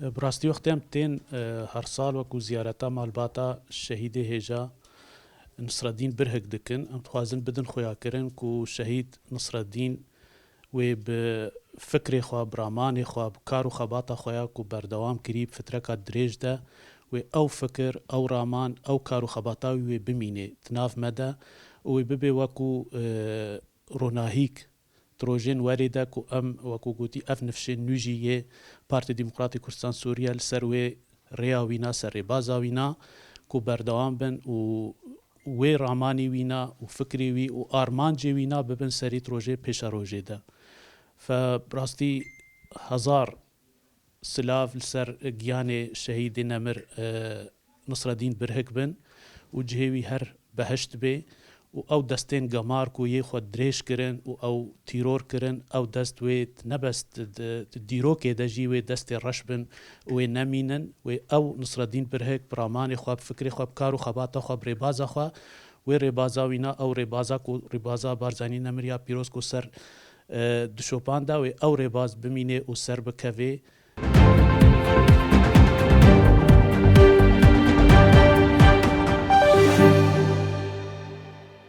براستی وقتی تین هر سال وکو زیارتا مالباتا شهید هجا نصر الدین برهک دکن ام توازن بدن خویا کرن کو شهید نصر الدین و به فکر خوا برامان خوا بکار و خباتا خویا کو بردوام کری فتره کا دریج ده و او فکر او رامان او کار و خباتا و بمینه تناف مده و ببی وکو روناهیک تروجين واردة كو أم وكو قوتي أف نفشي نوجية بارتي ديمقراطي كردستان سوريا لسروي رياوينا سر بازاوينا كو بردوام بن وي راماني وينا وفكري وي وآرمانجي وينا ببن سري تروجي بيشا روجي ده فبراستي هزار سلاف لسر جياني شهيد نمر نصر الدين برهك بن وجهوي هر بهشت بي و او دستین گمار کو یه خود دریش کرن و او تیرور کرن او دست وید نبست دیرو که دجی و دست رش بن و نمینن و او نصر الدین برهک برامان خواب فکر خواب کارو خباتا خواب ریبازا خواه و ریبازا وینا او ریبازا کو ریبازا بارزانی نمریا پیروز کو سر دشوپان دا و او ریباز بمینه و سر بکوه